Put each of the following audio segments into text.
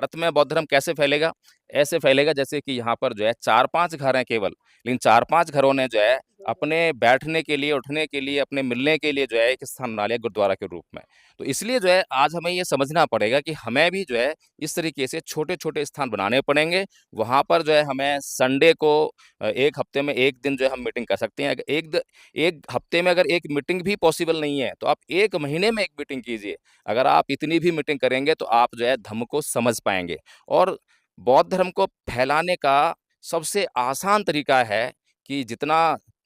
भारत में बौद्ध धर्म कैसे फैलेगा? ऐसे फैलेगा जैसे कि यहाँ पर जो है 4-5 घर हैं केवल, लेकिन 4-5 घरों ने जो है अपने बैठने के लिए, उठने के लिए, अपने मिलने के लिए जो है एक स्थान बना लिया गुरुद्वारा के रूप में। तो इसलिए जो है आज हमें ये समझना पड़ेगा कि हमें भी जो है इस तरीके से छोटे-छोटे स्थान बनाने पड़ेंगे। वहाँ पर जो है हमें संडे को 1 हफ्ते में 1 दिन जो है हम मीटिंग कर सकते हैं। अगर 1 हफ्ते में अगर 1 मीटिंग भी पॉसिबल नहीं है, तो आप 1 महीने में 1 मीटिंग कीजिए। अगर आप इतनी भी मीटिंग करेंगे तो आप जो है धम्म को समझ पाएँगे। और बौद्ध धर्म को फैलाने का सबसे आसान तरीका है कि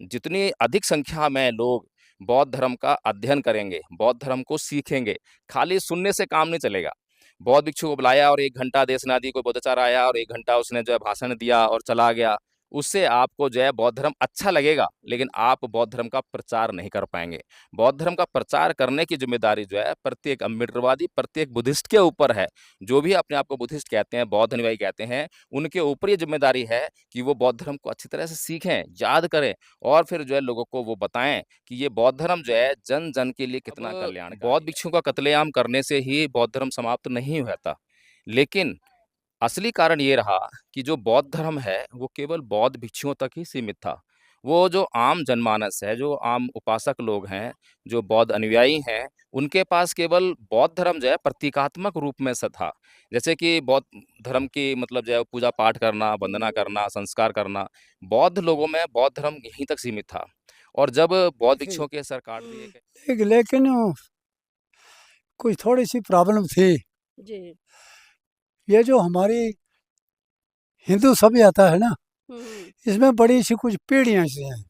जितनी अधिक संख्या में लोग बौद्ध धर्म का अध्ययन करेंगे, बौद्ध धर्म को सीखेंगे, खाली सुनने से काम नहीं चलेगा। बौद्ध भिक्षु को बुलाया और 1 घंटा देशनादी कोई बौद्धाचार्य आया और 1 घंटा उसने जो है भाषण दिया और चला गया, उससे आपको जो है बौद्ध धर्म अच्छा लगेगा, लेकिन आप बौद्ध धर्म का प्रचार नहीं कर पाएँगे। बौद्ध धर्म का प्रचार करने की ज़िम्मेदारी जो है प्रत्येक अम्बेडकरवादी, प्रत्येक बुद्धिस्ट के ऊपर है। जो भी अपने आप को बुद्धिस्ट कहते हैं, बौद्ध अनुयायी कहते हैं, उनके ऊपर ये ज़िम्मेदारी है कि वो बौद्ध धर्म को अच्छी तरह से सीखें, याद करें और फिर जो है लोगों को वो बताएँ कि ये बौद्ध धर्म जो है जन-जन के लिए कितना कल्याणकारी है। बौद्ध भिक्षुओं का कत्लेआम करने से ही बौद्ध धर्म समाप्त नहीं हुआ था। लेकिन असली कारण ये रहा कि जो बौद्ध धर्म है, वो केवल बौद्ध भिक्षुओं तक ही सीमित था। वो जो आम जनमानस है, जो आम उपासक लोग हैं, जो बौद्ध अनुयायी हैं, उनके पास केवल बौद्ध धर्म जो है प्रतीकात्मक रूप में स था। जैसे कि बौद्ध धर्म की मतलब जो है पूजा-पाठ करना, वंदना करना, संस्कार करना, बौद्ध लोगों में बौद्ध धर्म यहीं तक सीमित था। और जब बौद्ध थी। भिक्षुओं के सर काट दिए गए लेकिन कुछ थोड़ी-सी प्रॉब्लम थी। जी। ये जो हमारी हिंदू सभ्यता है ना, हुँ। इसमें बड़ी-सी कुछ पीढ़ियाँ सी हैं।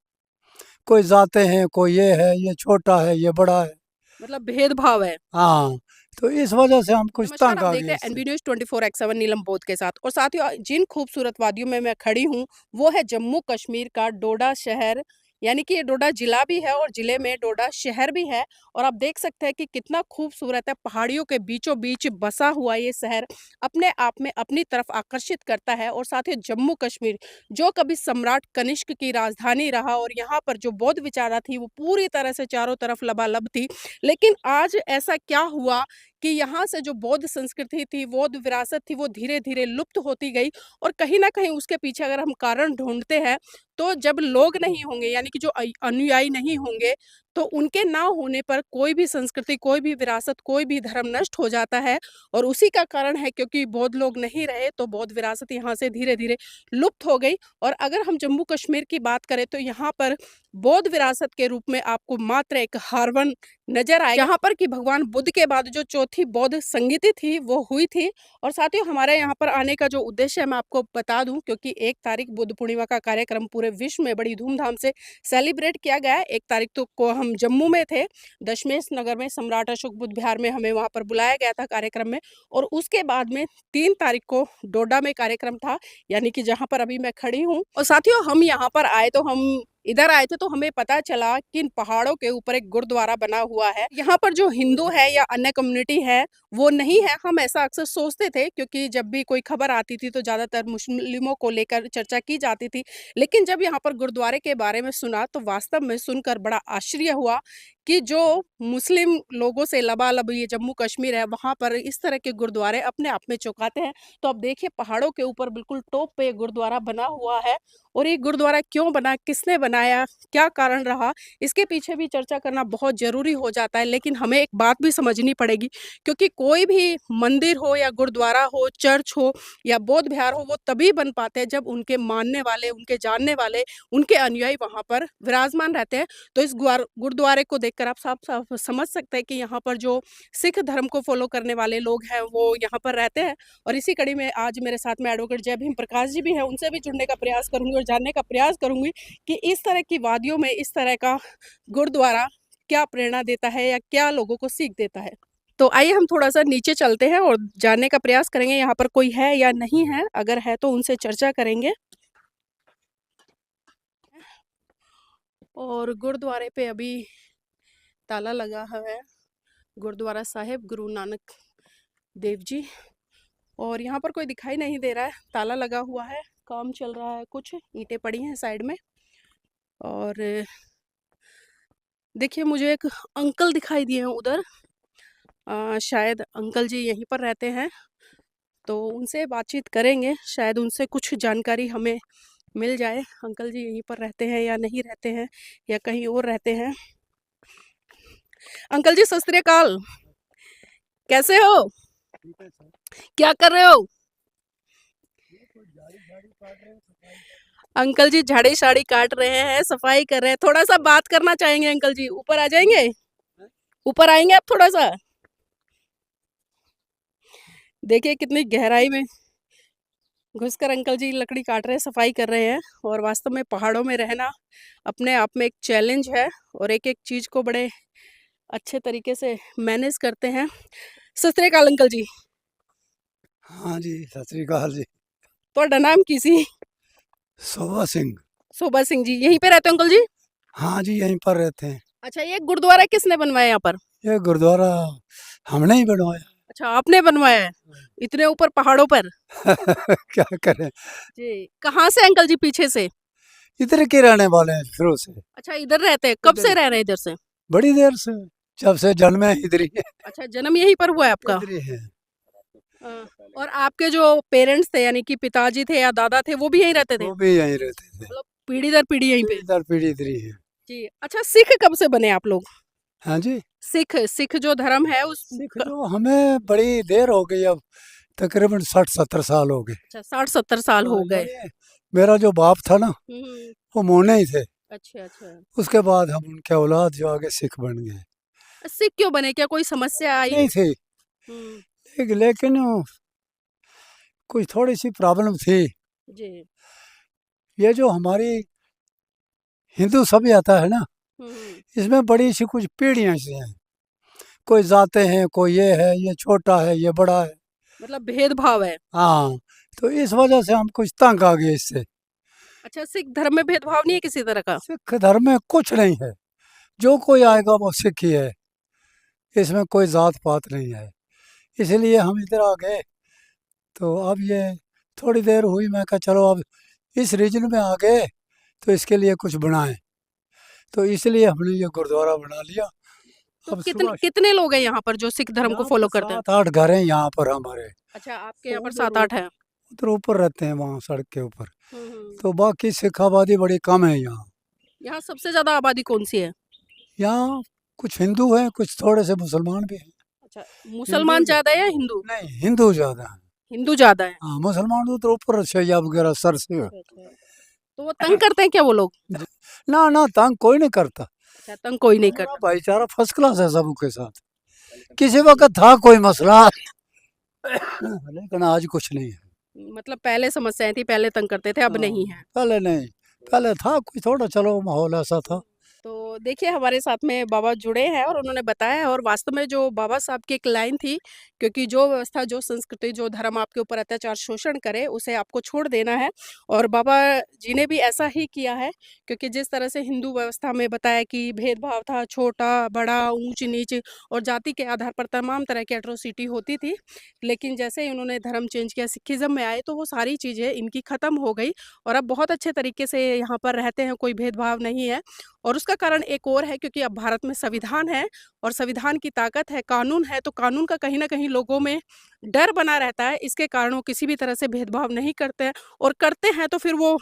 कोई जाते हैं, कोई ये है, ये छोटा है, ये बड़ा है। मतलब भेदभाव है। हाँ, तो इस वजह से हम कुछ नमस्कार, तंग आप आ देख गए रहे हैं इससे। एनबी न्यूज़ 24/7 नीलम बोध के साथ और साथियों जिन खूबसूरत वादियों में मैं खड़ी हूँ, वो है जम्मू कश्मीर का डोडा शहर, यानी कि ये डोडा जिला भी है और जिले में डोडा शहर भी है और आप देख सकते हैं कि कितना खूबसूरत है। पहाड़ियों के बीचों-बीच बसा हुआ ये शहर अपने आप में अपनी तरफ आकर्षित करता है और साथ ही जम्मू कश्मीर, जो कभी सम्राट कनिष्क की राजधानी रहा और यहाँ पर जो बौद्ध विचारधारा थी, वो पूरी तरह से चारों तरफ लबालब थी। लेकिन आज ऐसा क्या हुआ कि यहाँ से जो बौद्ध संस्कृति थी, बौद्ध विरासत थी, वो धीरे-धीरे लुप्त होती गई और कहीं न कहीं उसके पीछे अगर हम कारण ढूँढते हैं, तो जब लोग नहीं होंगे यानी कि जो अनुयायी नहीं होंगे, तो उनके ना होने पर कोई भी संस्कृति, कोई भी विरासत, कोई भी धर्म नष्ट हो जाता है और उसी का कारण है क्योंकि बौद्ध लोग नहीं रहे, तो बौद्ध विरासत यहाँ से धीरे-धीरे लुप्त हो गई और अगर हम जम्मू कश्मीर की बात करें, तो यहाँ पर बौद्ध विरासत के रूप में आपको मात्र एक हारवन नज़र आएगा, जहाँ पर कि भगवान बुद्ध के बाद जो चौथी बौद्ध संगीति थी, वो हुई थी और साथियों हमारे यहाँ पर आने का जो उद्देश्य है मैं आपको बता दूँ क्योंकि 1 तारीख बुद्ध पूर्णिमा का कार्यक्रम पूरे विश्व में बड़ी धूमधाम से सेलिब्रेट किया गया है। 1 तारीख तो को हम जम्मू में थे, दशमेश नगर में सम्राट अशोक बुद्ध विहार में हमें वहाँ पर बुलाया गया था कार्यक्रम में और उसके बाद में 3 तारीख को डोडा में कार्यक्रम था, यानी कि जहाँ पर अभी मैं खड़ी हूँ और साथियों हम यहाँ पर आए तो हम इधर आए थे तो हमें पता चला कि इन पहाड़ों के ऊपर एक गुरुद्वारा बना हुआ है। यहाँ पर जो हिंदू है या अन्य कम्युनिटी है, वो नहीं है। हम ऐसा अक्सर सोचते थे क्योंकि जब भी कोई खबर आती थी तो ज़्यादातर मुस्लिमों को लेकर चर्चा की जाती थी। लेकिन जब यहाँ पर गुरुद्वारे के बारे में सुना तो वास्तव में सुनकर बड़ा आश्चर्य हुआ कि जो मुस्लिम लोगों से लबालब ये जम्मू कश्मीर है, वहाँ पर इस तरह के गुरुद्वारे अपने आप में चौंकाते हैं। तो अब देखिए पहाड़ों के ऊपर बिल्कुल टॉप पे गुरुद्वारा बना हुआ है और ये गुरुद्वारा क्यों बना, किसने बनाया, क्या कारण रहा, इसके पीछे भी चर्चा करना बहुत ज़रूरी हो जाता है। लेकिन हमें एक बात भी समझनी पड़ेगी क्योंकि कोई भी मंदिर हो या गुरुद्वारा हो, चर्च हो या बौद्ध विहार हो, वो तभी बन पाते हैं जब उनके मानने वाले, उनके जानने वाले, उनके अनुयायी वहाँ पर विराजमान रहते हैं। तो इस गुरुद्वारे को देखकर आप साफ-साफ समझ सकते हैं कि यहाँ पर जो सिख धर्म को फ़ॉलो करने वाले लोग हैं, वो यहाँ पर रहते हैं और इसी कड़ी में आज मेरे साथ में एडवोकेट जय भीम प्रकाश जी भी हैं, उनसे भी जुड़ने का प्रयास करूँगी और जानने का प्रयास करूँगी कि इस तरह की वादियों में इस तरह का गुरुद्वारा क्या प्रेरणा देता है या क्या लोगों को सीख देता है। तो आइए हम थोड़ा-सा नीचे चलते हैं और जानने का प्रयास करेंगे यहाँ पर कोई है या नहीं है, अगर है तो उनसे चर्चा करेंगे। और गुरुद्वारे पे अभी ताला लगा है, गुरुद्वारा साहिब गुरु नानक देव जी और यहाँ पर कोई दिखाई नहीं दे रहा है, ताला लगा हुआ है, काम चल रहा है कुछ, ईंटें पड़ी हैं साइड में और देखिए मुझे एक अंकल दिखाई दिए हैं उधर, शायद अंकल जी यहीं पर रहते हैं तो उनसे बातचीत करेंगे, शायद उनसे कुछ जानकारी हमें मिल जाए। अंकल जी यहीं पर रहते हैं या नहीं रहते हैं या कहीं और रहते हैं। अंकल जी सत श्री अकाल, कैसे हो? क्या कर रहे हो? अंकल जी झाड़ी शाड़ी काट रहे हैं, सफाई कर रहे हैं। थोड़ा सा बात करना चाहेंगे अंकल जी, ऊपर आ जाएंगे? ऊपर आएंगे आप थोड़ा सा? देखिए कितनी गहराई में घुसकर अंकल जी लकड़ी काट रहे हैं, सफाई कर रहे हैं। और वास्तव में पहाड़ों में रहना अपने आप में एक चैलेंज है और एक एक चीज को बड़े अच्छे तरीके से मैनेज करते हैं। सत श्री अकाल अंकल जी। हाँ जी, सत श्री अकाल जी। ਤੁਹਾਡਾ नाम की सी? शोभा सिंह। शोभा सिंह जी, यहीं पे रहते हो अंकल जी? हाँ जी, यहीं पर रहते हैं। अच्छा, ये गुरुद्वारा किसने बनवाया यहाँ पर? ये गुरुद्वारा हमने ही बनवाया। अच्छा, आपने बनवाया है इतने ऊपर पहाड़ों पर? क्या करें, जी, कहाँ से अंकल जी? पीछे से? इधर के रहने वाले हैं शुरू से, अच्छा, इधर रहते हैं। कब इधर से रह रहे हैं इधर से? बड़ी देर से, जब से जन्मे इधर ही है। अच्छा, जन्म यहीं पर हुआ है आपका? इधर ही है। और आपके जो पेरेंट्स थे यानी कि पिताजी थे या दादा थे वो भी यहीं रहते थे? वो भी यहीं रहते थे, मतलब पीढ़ी दर पीढ़ी यहीं पे? इधर पीढ़ी इधर ही है। जी। अच्छा, सिख कब से बने आप लोग? हाँ जी, सिख सिख जो धर्म है उस सिख जो हमें बड़ी देर हो गई, अब तकरीबन 60-70 साल हो गए। अच्छा 60-70 साल हो गए। यानी मेरा जो बाप था ना, हम्म। वो मोने ही थे। अच्छा अच्छा। उसके बाद हम उनके औलाद जो आगे सिख बन गए। सिख क्यों बने? क्या कोई समस्या आई? नहीं थी, हम्म। लेकिन कुछ थोड़ी सी प्रॉब्लम थी। जी। ये जो हमारी हिंदू सभ्यता है ना, हम्म। इसमें बड़ी सी कुछ पीढ़ियाँ सी हैं। कोई जाते हैं, कोई ये है, ये छोटा है, ये बड़ा है। मतलब भेदभाव है। हाँ, तो इस वजह से हम कुछ तंग आ गए इससे। अच्छा, सिख धर्म में भेदभाव नहीं है किसी तरह का? सिख धर्म में कुछ नहीं है, जो कोई आएगा वो सिख ही है, इसमें कोई जात पात नहीं है। इसलिए हम इधर आ गए। तो अब ये थोड़ी देर हुई, मैं कहा चलो अब इस रीजन में आ गए तो इसके लिए कुछ बनाएं। तो इसलिए हमने ये गुरुद्वारा बना लिया। तो अब कितने सुबह कितने लोग हैं यहाँ पर जो सिख धर्म को यहाँ फॉलो पर करते हैं? 7-8 घर हैं यहाँ पर हमारे। अच्छा, आपके तो यहाँ पर उधर 7-8 है। उधर ऊपर रहते हैं, वहाँ सड़क के ऊपर। हम्म। तो बाकी सिख आबादी बड़ी कम है यहाँ। यहाँ सबसे ज्यादा आबादी कौन सी है? यहाँ कुछ हिंदू हैं, कुछ थोड़े से मुसलमान भी हैं। अच्छा, हिंदू मुसलमान ज्यादा है या हिंदू? नहीं, हिंदू ज़्यादा हैं। हिंदू ज्यादा है। हाँ, मुसलमान तो ऊपर शैया वगैरह सर से। अच्छा अच्छा। तो वो तंग करते हैं क्या वो लोग? ना ना, तंग कोई नहीं करता। अच्छा, तंग कोई नहीं हमारा करता। भाईचारा फर्स्ट क्लास है सबके साथ। किसी वक्त था कोई मसला, लेकिन आज कुछ नहीं है। मतलब पहले समस्याएं थी, पहले तंग करते थे, अब नहीं है। पहले नहीं, पहले था कोई थोड़ा, चलो माहौल ऐसा था। तो देखिए हमारे साथ में बाबा जुड़े हैं और उन्होंने बताया है और वास्तव में जो बाबा साहब की एक लाइन थी, क्योंकि जो व्यवस्था, जो संस्कृति, जो धर्म आपके ऊपर अत्याचार शोषण करे उसे आपको छोड़ देना है। और बाबा जी ने भी ऐसा ही किया है, क्योंकि जिस तरह से हिंदू व्यवस्था में बताया कि भेदभाव था, छोटा बड़ा ऊंच नीच और जाति के आधार पर तमाम तरह की एट्रोसिटी होती थी, लेकिन जैसे ही उन्होंने धर्म चेंज किया, सिखिज्म में आए, तो वो सारी चीज़ें इनकी ख़त्म हो गई और अब बहुत अच्छे तरीके से यहाँ पर रहते हैं, कोई भेदभाव नहीं है। और उसका कारण एक और है, क्योंकि अब भारत में संविधान है और संविधान की ताकत है, कानून है, तो कानून का कहीं न कहीं लोगों में डर बना रहता है। इसके कारण वो किसी भी तरह से भेदभाव नहीं करते हैं और करते हैं तो फिर वो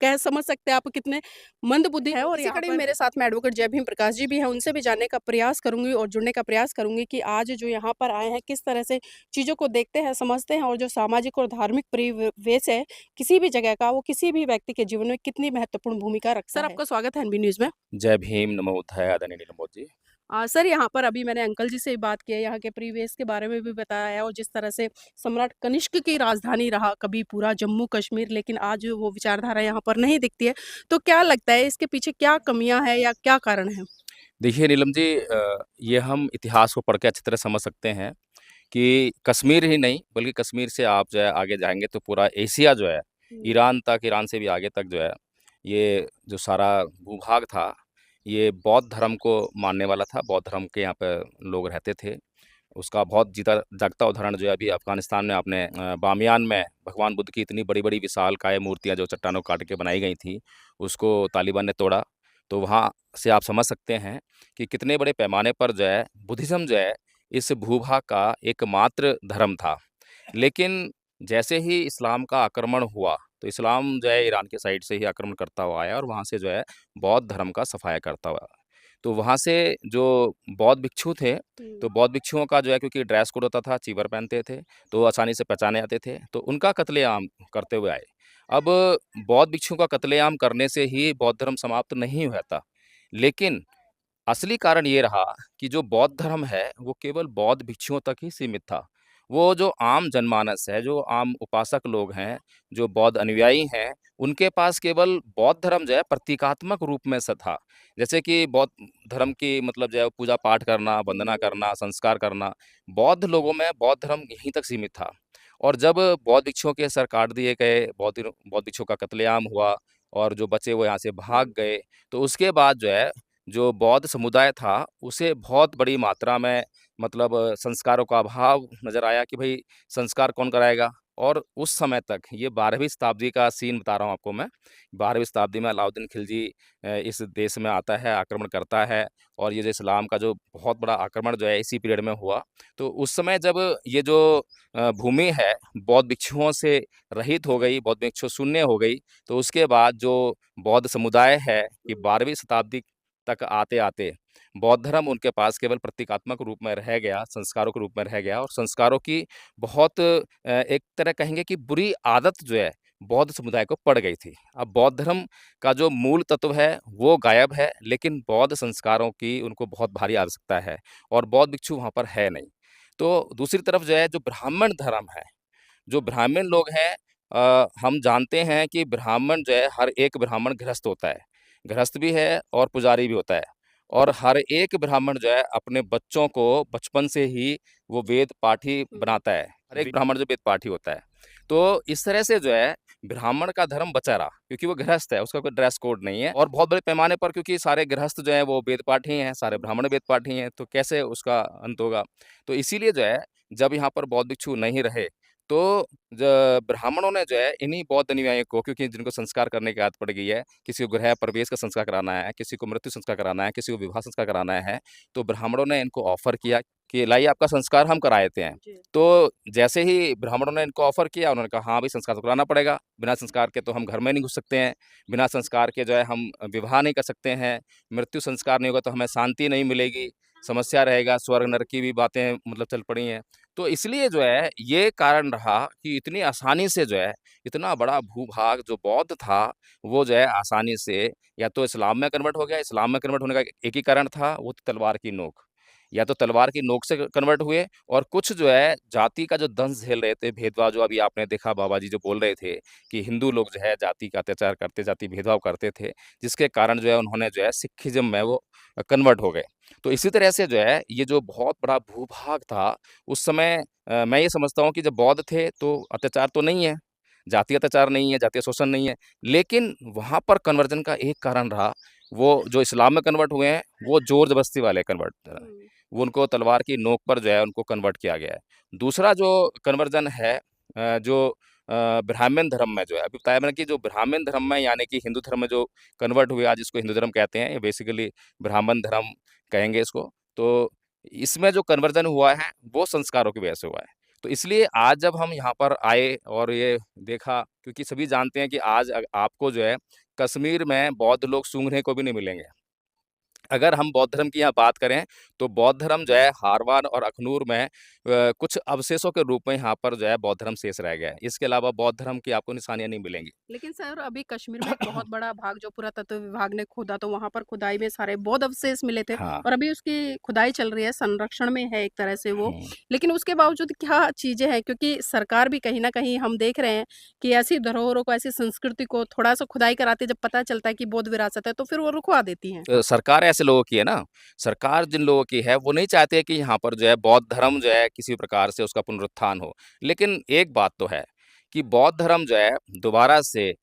कह समझ सकते हैं आप कितने मंदबुद्धि हैं। और इसी कड़ी में मेरे साथ में एडवोकेट जय भीम प्रकाश जी भी हैं, उनसे भी जानने का प्रयास करूँगी और जुड़ने का प्रयास करूँगी कि आज जो यहाँ पर आए हैं, किस तरह से चीज़ों को देखते हैं, समझते हैं और जो सामाजिक और धार्मिक परिवेश है किसी भी जगह का, वो किसी भी व्यक्ति के जीवन में कितनी महत्वपूर्ण भूमिका रखता है। सर, आपका स्वागत है एनबी न्यूज़ में। जय भीम, नमो बुद्धाय, आदरणीय नीलम बोध जी। सर, यहाँ पर अभी मैंने अंकल जी से भी बात की है, यहाँ के परिवेश के बारे में भी बताया है और जिस तरह से सम्राट कनिष्क की राजधानी रहा कभी पूरा जम्मू कश्मीर, लेकिन आज वो विचारधारा यहाँ पर नहीं दिखती है। तो क्या लगता है इसके पीछे क्या कमियां हैं या क्या कारण है? देखिए नीलम जी, ये हम इतिहास को पढ़ के अच्छी तरह समझ सकते हैं कि कश्मीर ही नहीं, बल्कि कश्मीर से आप जो है आगे जाएँगे तो पूरा एशिया जो है, ईरान तक, ईरान से भी आगे तक जो है, ये जो सारा भूभाग था, ये बौद्ध धर्म को मानने वाला था। बौद्ध धर्म के यहाँ पे लोग रहते थे। उसका बहुत जीता जागता उदाहरण जो है अभी अफ़गानिस्तान में आपने बामियान में भगवान बुद्ध की इतनी बड़ी-बड़ी विशालकाय मूर्तियाँ जो चट्टानों को काट के बनाई गई थी, उसको तालिबान ने तोड़ा। तो वहाँ से आप समझ सकते हैं कि कितने बड़े पैमाने पर जो है बुद्धिज़्म जो है, इस भूभाग का एकमात्र धर्म था। लेकिन जैसे ही इस्लाम का आक्रमण हुआ, तो इस्लाम जो है ईरान के साइड से ही आक्रमण करता हुआ आया और वहाँ से जो है बौद्ध धर्म का सफाया करता हुआ। तो वहाँ से जो बौद्ध भिक्षु थे, तो बौद्ध भिक्षुओं का जो है क्योंकि ड्रेस कोड होता था, चीवर पहनते थे, तो आसानी से पहचाने जाते थे, तो उनका कत्लेआम करते हुए आए। अब बौद्ध भिक्षुओं का कत्लेआम करने से ही बौद्ध धर्म समाप्त नहीं हुआ था, लेकिन असली कारण ये रहा कि जो बौद्ध धर्म है, वो केवल बौद्ध भिक्षुओं तक ही सीमित था। वो जो आम जनमानस है, जो आम उपासक लोग हैं, जो बौद्ध अनुयायी हैं, उनके पास केवल बौद्ध धर्म जो है प्रतीकात्मक रूप में से था। जैसे कि बौद्ध धर्म की मतलब जो है पूजा-पाठ करना, वंदना करना, संस्कार करना, बौद्ध लोगों में बौद्ध धर्म यहीं तक सीमित था। और जब बौद्ध भिक्षुओं के सर काट दिए गए, बौद्ध भिक्षुओं का कत्लेआम हुआ और जो बचे वो यहाँ से भाग गए, तो उसके बाद जो है जो बौद्ध समुदाय था, उसे बहुत बड़ी मात्रा में मतलब संस्कारों का अभाव नज़र आया कि भई संस्कार कौन कराएगा? और उस समय तक ये 12वीं शताब्दी का सीन बता रहा हूँ आपको मैं। 12वीं शताब्दी में अलाउद्दीन खिलजी इस देश में आता है, आक्रमण करता है और ये जो इस्लाम का जो बहुत बड़ा आक्रमण जो है इसी पीरियड में हुआ। तो उस समय जब ये जो भूमि है बौद्ध भिक्षुओं से रहित हो गई, बौद्ध भिक्षु शून्य हो गई, तो उसके बाद जो बौद्ध समुदाय है, ये 12वीं शताब्दी तक आते-आते बौद्ध धर्म उनके पास केवल प्रतीकात्मक रूप में रह गया, संस्कारों के रूप में रह गया और संस्कारों की बहुत एक तरह कहेंगे कि बुरी आदत जो है, बौद्ध समुदाय को पड़ गई थी। अब बौद्ध धर्म का जो मूल तत्व है, वो गायब है, लेकिन बौद्ध संस्कारों की उनको बहुत भारी आवश्यकता है और बौद्ध भिक्षु वहाँ पर है नहीं। तो दूसरी तरफ जो है, जो ब्राह्मण धर्म है, जो ब्राह्मण लोग हैं हम जानते हैं कि ब्राह्मण जो है हर एक ब्राह्मण गृहस्थ होता है। गृहस्थ भी है और पुजारी भी होता है और हर एक ब्राह्मण जो है अपने बच्चों को बचपन से ही वो वेद पाठी बनाता है। हर एक ब्राह्मण जो वेद पाठी होता है। तो इस तरह से जो है ब्राह्मण का धर्म बचा रहा क्योंकि वो गृहस्थ है, उसका कोई ड्रेस कोड नहीं है और बहुत बड़े पैमाने पर क्योंकि सारे गृहस्थ जो हैं वो वेद पाठी हैं, सारे ब्राह्मण वेद पाठी हैं, तो कैसे उसका अंत होगा? तो इसीलिए जो है जब यहाँ पर बौद्ध भिक्षु नहीं रहे तो ज ब्राह्मणों ने जो है इन्हीं बौद्ध अनुयायियों को क्योंकि जिनको संस्कार करने की आदत पड़ गई है, किसी को गृह प्रवेश का संस्कार कराना है, किसी को मृत्यु संस्कार कराना है, किसी को विवाह संस्कार कराना है, तो ब्राह्मणों ने इनको ऑफ़र किया कि लाइए आपका संस्कार हम करा देते हैं। जी। तो जैसे ही ब्राह्मणों ने इनको ऑफ़र किया, उन्होंने कहा हाँ, भई संस्कार तो कराना पड़ेगा, बिना संस्कार के तो हम घर में नहीं घुस सकते हैं, बिना संस्कार के जो है हम विवाह नहीं कर सकते हैं, मृत्यु संस्कार नहीं होगा तो हमें शांति नहीं मिलेगी, समस्या रहेगा, स्वर्ग नरक की भी बातें मतलब चल पड़ी हैं। तो इसलिए जो है ये कारण रहा कि इतनी आसानी से जो है इतना बड़ा भूभाग जो बौद्ध था वो जो है आसानी से या तो इस्लाम में कन्वर्ट हो गया। इस्लाम में कन्वर्ट होने का एक ही कारण था वो थी तलवार की नोक। या तो तलवार की नोक से कन्वर्ट हुए और कुछ जो है जाति का जो दंश झेल रहे थे, भेदभाव जो अभी आपने देखा बाबा जी जो बोल रहे थे कि हिंदू लोग जो है जाति का अत्याचार करते, जाति भेदभाव करते थे, जिसके कारण जो है उन्होंने जो है सिखिज़्म में वो कन्वर्ट हो गए। तो इसी तरह से जो है ये जो बहुत बड़ा भूभाग था उस समय मैं ये समझता हूँ कि जब बौद्ध थे तो अत्याचार तो नहीं है, जातीय अत्याचार नहीं है, जातीय शोषण नहीं है, लेकिन वहाँ पर कन्वर्जन का एक कारण रहा, वो जो इस्लाम में कन्वर्ट हुए हैं, वो ज़ोर-ज़बरदस्ती वाले कन्वर्ट वो उनको तलवार की नोक पर जो है उनको कन्वर्ट किया गया है। दूसरा जो कन्वर्जन है जो ब्राह्मण धर्म में जो है, अभी बताया मैंने कि जो ब्राह्मण धर्म में यानी कि हिंदू धर्म में जो कन्वर्ट हुए आज जिसको हिंदू धर्म कहते हैं, ये बेसिकली ब्राह्मण धर्म कहेंगे इसको। तो इसमें जो कन्वर्जन हुआ है, वो संस्कारों की वजह से हुआ है। तो इसलिए आज जब हम यहाँ पर आए और ये देखा क्योंकि सभी जानते हैं कि आज आपको जो है कश्मीर में बौद्ध लोग सूंघने को भी नहीं मिलेंगे। अगर हम बौद्ध धर्म की यहाँ बात करें, तो बौद्ध धर्म जो है हारवान और अखनूर में कुछ अवशेषों के रूप में यहाँ पर जो है बौद्ध धर्म शेष रह गया है। इसके अलावा बौद्ध धर्म की आपको निशानियाँ नहीं मिलेंगी। लेकिन सर अभी कश्मीर में एक बहुत बड़ा भाग जो पुरातत्व विभाग ने खोदा तो वहां पर खुदाई में सारे बौद्ध अवशेष मिले थे हाँ। और अभी उसकी खुदाई चल रही है, संरक्षण में है एक तरह से वो। हुँ। लेकिन उसके बावजूद क्या चीजें हैं, क्योंकि सरकार भी कहीं ना कहीं हम देख रहे हैं कि ऐसी धरोहरों को, ऐसी संस्कृति को थोड़ा सा खुदाई कराते जब पता चलता है कि बौद्ध विरासत है तो फिर वो रुकवा देती हैं। सरकार ऐसे लोगों की है ना, सरकार जिन लोगों की है वो नहीं चाहते कि यहाँ पर जो है बौद्ध धर्म जो है किसी प्रकार से उसका पुनरुत्थान हो। लेकिन एक बात तो है कि बौद्ध धर्म जो है दोबारा से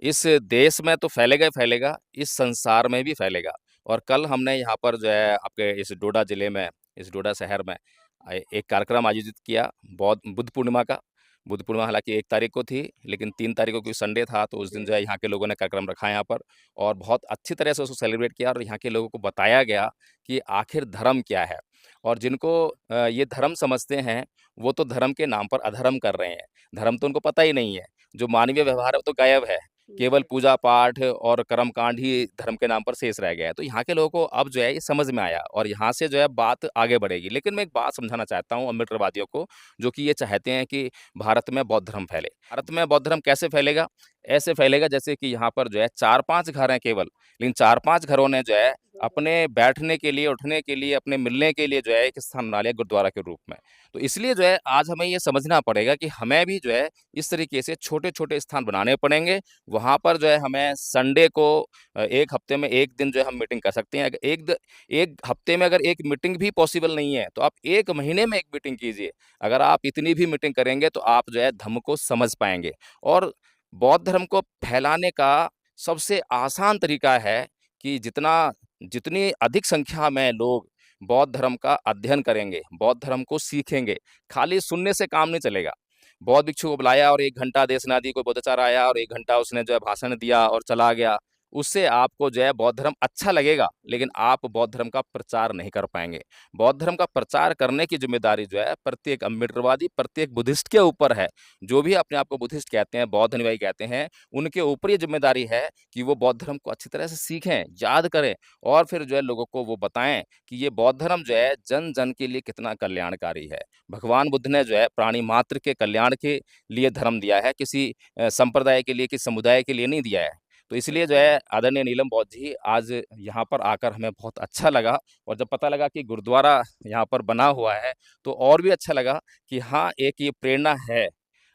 इस देश में तो फैलेगा ही फैलेगा, इस संसार में भी फैलेगा। और कल हमने यहाँ पर जो है आपके इस डोडा जिले में, इस डोडा शहर में एक कार्यक्रम आयोजित किया बुद्ध पूर्णिमा का। बुद्ध पूर्णिमा हालाँकि 1 तारीख को थी, लेकिन 3 तारीख को क्योंकि संडे था तो उस दिन जो है यहाँ के लोगों ने कार्यक्रम रखा यहाँ पर और बहुत अच्छी तरह से उसको सेलिब्रेट किया और यहाँ के लोगों को बताया गया कि आखिर धर्म क्या है। और जिनको ये धर्म समझते हैं, वो तो धर्म के नाम पर अधर्म कर रहे हैं। धर्म तो उनको पता ही नहीं है। जो मानवीय व्यवहार है वो तो गायब है। केवल जी। पूजा-पाठ और कर्मकांड ही धर्म के नाम पर शेष रह गया है। तो यहाँ के लोगों को अब जो है ये समझ में आया और यहाँ से जो है बात आगे बढ़ेगी। लेकिन मैं एक बात समझाना चाहता हूँ अम्बेडकरवादियों को, जो कि ये चाहते हैं कि भारत में बौद्ध धर्म फैले। भारत में बौद्ध धर्म कैसे फैलेगा? ऐसे फैलेगा जैसे कि यहाँ पर जो है 4-5 घर हैं केवल, लेकिन 4-5 घरों ने जो है अपने बैठने के लिए, उठने के लिए, अपने मिलने के लिए जो है एक स्थान बना लिया गुरुद्वारा के रूप में। तो इसलिए जो है आज हमें ये समझना पड़ेगा कि हमें भी जो है इस तरीके से छोटे-छोटे स्थान बनाने पड़ेंगे। वहाँ पर जो है हमें संडे को 1 हफ्ते में 1 दिन जो है हम मीटिंग कर सकते हैं। अगर 1 हफ्ते में अगर 1 मीटिंग भी पॉसिबल नहीं है, तो आप 1 महीने में 1 मीटिंग कीजिए। अगर आप इतनी भी मीटिंग करेंगे तो आप जो है धम्म को समझ पाएँगे। और बौद्ध धर्म को फैलाने का सबसे आसान तरीका है कि जितनी अधिक संख्या में लोग बौद्ध धर्म का अध्ययन करेंगे, बौद्ध धर्म को सीखेंगे, खाली सुनने से काम नहीं चलेगा। बौद्ध भिक्षु को बुलाया और 1 घंटा देशना दी, कोई बौद्धाचार्य आया और 1 घंटा उसने जो है भाषण दिया और चला गया। उससे आपको जो है बौद्ध धर्म अच्छा लगेगा, लेकिन आप बौद्ध धर्म का प्रचार नहीं कर पाएँगे। बौद्ध धर्म का प्रचार करने की ज़िम्मेदारी जो है प्रत्येक अम्बेडकरवादी, प्रत्येक बुद्धिस्ट के ऊपर है। जो भी अपने आप को बुद्धिस्ट कहते हैं, बौद्ध अनुयायी कहते हैं, उनके ऊपर ये ज़िम्मेदारी है कि वो बौद्ध धर्म को अच्छी तरह से सीखें, याद करें और फिर जो है लोगों को वो बताएँ कि ये बौद्ध धर्म जो है जन-जन के लिए कितना कल्याणकारी है। भगवान बुद्ध ने जो है प्राणी मात्र के कल्याण के लिए धर्म दिया है, किसी संप्रदाय के लिए, किसी समुदाय के लिए नहीं दिया है। तो इसलिए जो है आदरणीय नीलम बौद्ध जी आज यहाँ पर आकर हमें बहुत अच्छा लगा और जब पता लगा कि गुरुद्वारा यहाँ पर बना हुआ है, तो और भी अच्छा लगा कि हाँ, एक ये प्रेरणा है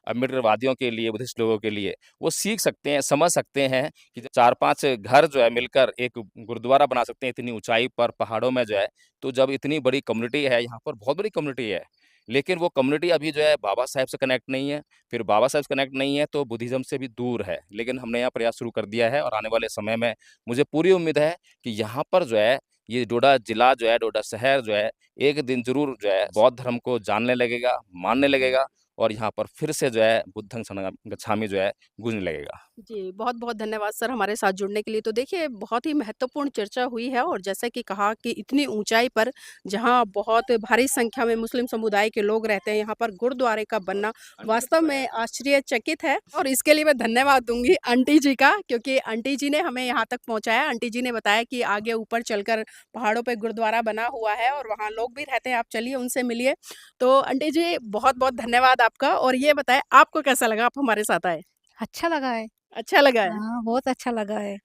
अम्बेडकरवादियों के लिए, बुद्धिस्ट लोगों के लिए। वो सीख सकते हैं, समझ सकते हैं कि जब 4-5 घर जो है मिलकर एक गुरुद्वारा बना सकते हैं इतनी ऊँचाई पर पहाड़ों में जो है, तो जब इतनी बड़ी कम्युनिटी है, यहाँ पर बहुत बड़ी कम्युनिटी है। लेकिन वो कम्युनिटी अभी जो है बाबा साहेब से कनेक्ट नहीं है, फिर बाबा साहेब से कनेक्ट नहीं है तो बुद्धिज़्म से भी दूर है। लेकिन हमने यहाँ प्रयास शुरू कर दिया है और आने वाले समय में मुझे पूरी उम्मीद है कि यहाँ पर जो है ये डोडा जिला जो है, डोडा शहर जो है, एक दिन ज़रूर जो है बौद्ध धर्म को जानने लगेगा, मानने लगेगा और यहाँ पर फिर से जो है बुद्धं शरणं गच्छामि जो है गूंजने लगेगा। जी, बहुत-बहुत धन्यवाद सर हमारे साथ जुड़ने के लिए। तो देखिए बहुत ही महत्वपूर्ण चर्चा हुई है और जैसा कि कहा कि इतनी ऊँचाई पर जहाँ बहुत भारी संख्या में मुस्लिम समुदाय के लोग रहते हैं, यहाँ पर गुरुद्वारे का बनना वास्तव में आश्चर्यचकित है और इसके लिए मैं धन्यवाद दूँगी आंटी जी का क्योंकि आंटी जी ने हमें यहाँ तक पहुँचाया। आंटी जी ने बताया कि आगे ऊपर चलकर पहाड़ों पे गुरुद्वारा बना हुआ है और वहाँ लोग भी रहते हैं, आप चलिए उनसे मिलिए। तो आंटी जी बहुत-बहुत धन्यवाद आपका और ये बताएँ आपको कैसा लगा आप हमारे साथ आए? अच्छा लगा है। अच्छा लगा है? हाँ, बहुत अच्छा लगा है।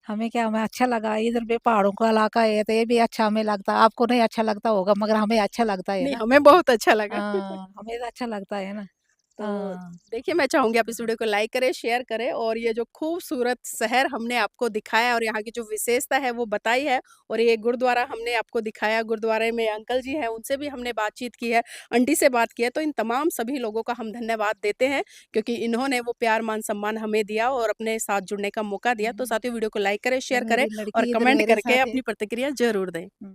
हमें अच्छा लगा है, इधर भी पहाड़ों का इलाका है तो ये भी अच्छा हमें लगता है। आपको नहीं अच्छा लगता होगा मगर हमें अच्छा लगता है नहीं, ना। हमें बहुत अच्छा लगा। हाँ, हमें तो अच्छा लगता है ना। तो हाँ। देखिए, मैं चाहूँगी आप इस वीडियो को लाइक करें, शेयर करें और ये जो खूबसूरत शहर हमने आपको दिखाया और यहाँ की जो विशेषता है वो बताई है और ये गुरुद्वारा हमने आपको दिखाया, गुरुद्वारे में अंकल जी हैं, उनसे भी हमने बातचीत की है, आंटी से बात की है, तो इन तमाम सभी लोगों का हम धन्यवाद देते हैं क्योंकि इन्होंने वो प्यार, मान-सम्मान हमें दिया और अपने साथ जुड़ने का मौका दिया। तो हुँ, साथियों वीडियो को लाइक करें, ये शेयर करें मेरी और लड़की इधर कमेंट मेरे करके साथ है। अपनी प्रतिक्रिया ज़रूर दें। हुँ।